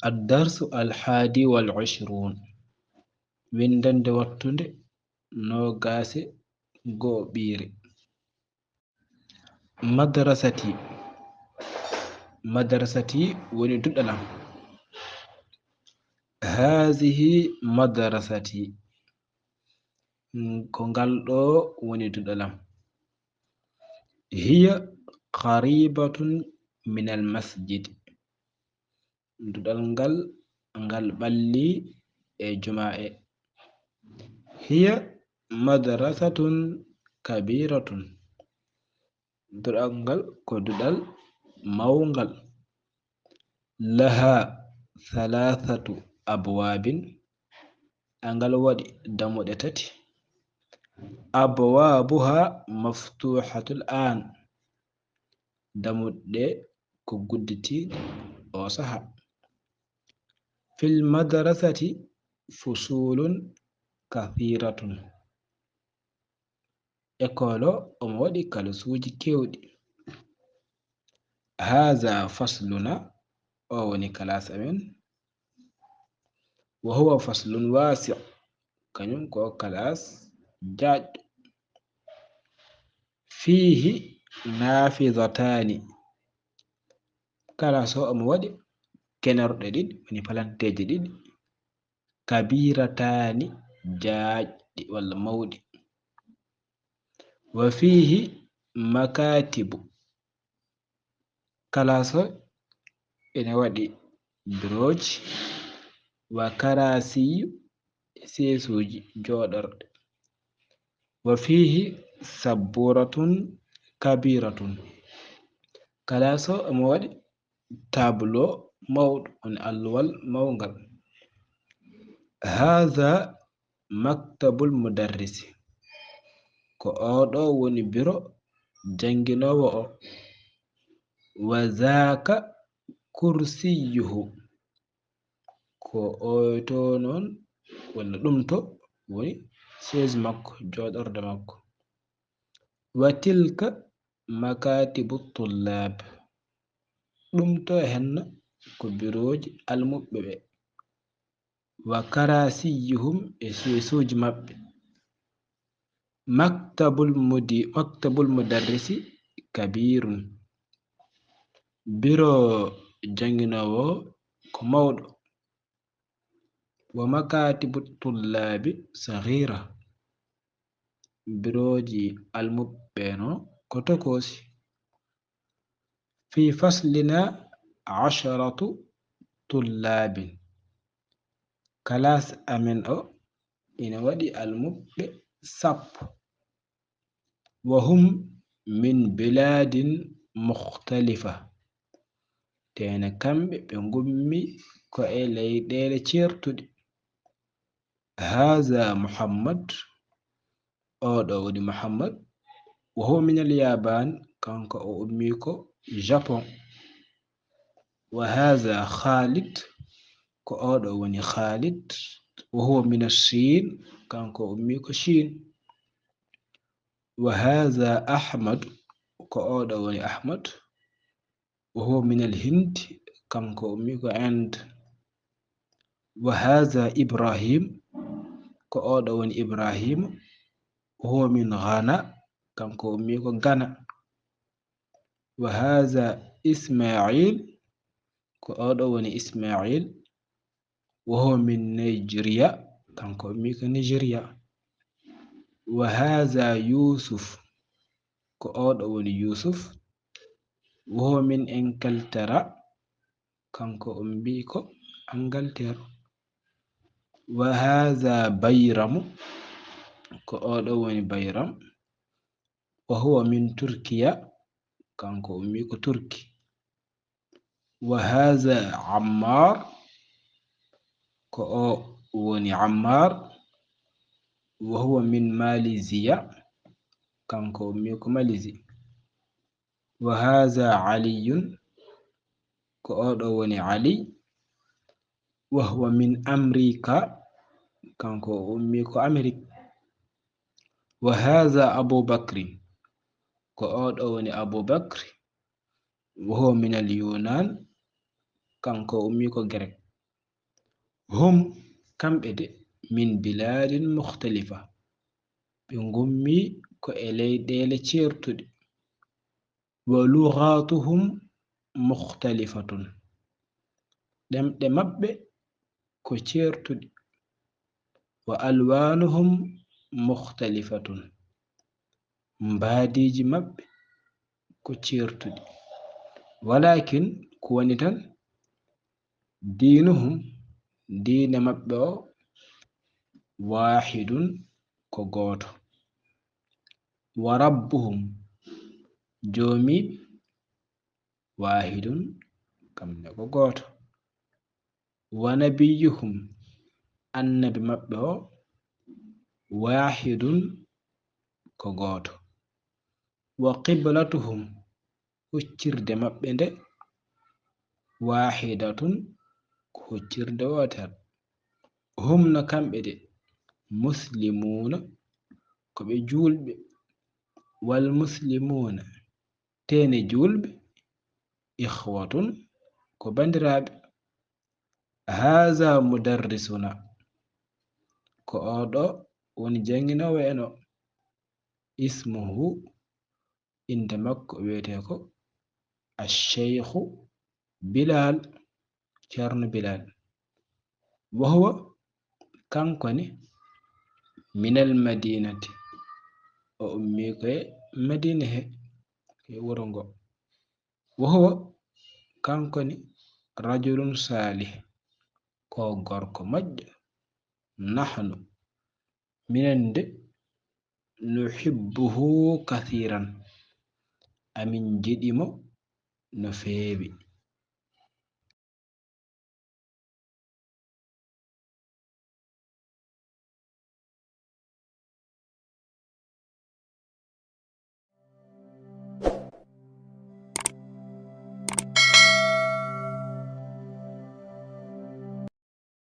الدرس 21 windande wattunde nogase go'oɓire. madrasati woni duɗalam. hazihi madrasati ko ngal ɗo woni duɗalam. hiya qaribatun min al masjid, duɗal ngal ɓalli e juma'e. hiya madrasatun kabiratun, duɗal ngal ko duɗal mawngal. laha thalathatu abwabin, angal waɗi dammuɗe tati. abwabuha maftuhatul an, dammuɗe ko gudditiɗe o saha. fil madrasati fusulun kathiratun, ekolo omo waɗi kalisuji kewɗi. haza fasluna, o woni class amen. wa huwa faslun wasi', kañum ko class jaɗɗo. fihi nafidatani, class o omo waɗi kenorɗe ɗiɗi, woni palanteje ɗiɗi. kabiratani, jaɗɗi walla mawɗi. wa fihi makatibu, class o ene waɗi bureauji. wa karasiyu, sesuji joɗorɗe. wa fihi sabburatun kabiratun, class o omo waɗi tableau mawɗo, woni alluwal mawngal. haza maktabul mudarrisi, ko oɗo woni biro janginowo o. wa zaka kursiyuhu, ko oto non walla ɗum to woni chaise makko, joɗorde makko. wa tilka makatibu tullab, ɗum to henna ko biroji almuɓɓe ɓe. wa karasiyuhum, e sesuji maɓɓe. maktabul mudarrisi kabirun, biro janginowo ko mawɗo. wa makatibu tullabi saghira, biroji almuɓɓe no ko tokosi. fi faslina 10 tullabin, class amen o ina waɗi almuɓɓe 10. wa hum min biladin mukhtalifa, tene kamɓe ɓe ngummi ko e leyɗele certuɗe. haza muhammad, oɗo woni muhammad. wa huwa min al yaban, kanko o ummi ko japon. wa haza khalid, ko oɗo woni khalid. wa huwa min as-sin, kanko o ummi ko Chine. wa haza ahmad, ko oɗo woni ahmad. wa huwa min al-hind, kanko o ummi ko Inde. wa haza ibrahim, ko oɗo woni ibrahim. wa huwa min Ghana, kanko o ummi ko Ghana. wa haza ismail, ko oɗo woni ismail. wa huwa min Nigeria, kanko o ummi ko Nigeria. wa haza yusuf, ko oɗo woni yusuf. wa huwa min Ingilterra, kanko o ummi ko Angleterre. wa haza bayramu, ko oɗo woni bayram. wa huwa min Turkiya, kanko o ummi ko Turki. wa haza ammar, ko o woni ammar. wa huwa min Malaysia, kanko o ummi ko Malaisie. wa haza aliyun, ko oɗo woni ali. wa huwa min Amrika, kanko o ummi ko Amerique. wa haza abubakrin, ko oɗo woni abubakr. wa huwa min al Yunan, kanko o ummi ko Grek. hum kamɓe de min biladin mukhtalifa ɓe ngummi ko e leyɗele ceertuɗe wa lughatuhum mukhtalifatun ɗemɗe maɓɓe ko ceertuɗe wa alwanuhum mukhtalifatun mbaadiji maɓɓe ko ceertuɗe walakin ko woni tan diinuhum diine maɓɓe o wahidun ko gooto wa rabbuhum joomiɓe wahidun kamne ko gooto wa nabiyuhum annabi maɓɓe o wahidun ko gooto wa qiblatuhum huccirde maɓɓe nde wahidatun ko huccirde wotere hum no kamɓe de muslimuna ko ɓe julɓe wal muslimuna tene julɓe ikhwatun ko bandiraɓe haza mudarrisuna ko oɗo woni janginowo en o ismuhu inde makko wiyete ko acheikhu bilal ceerno bilal wa huwa kankone minal madinati o ummi koye madina he e wuro ngo wa huwa kankone rajulun salih ko gorko moƴƴo nahnu minen de nuhibbuhu kathiran amin jiɗimo no feewi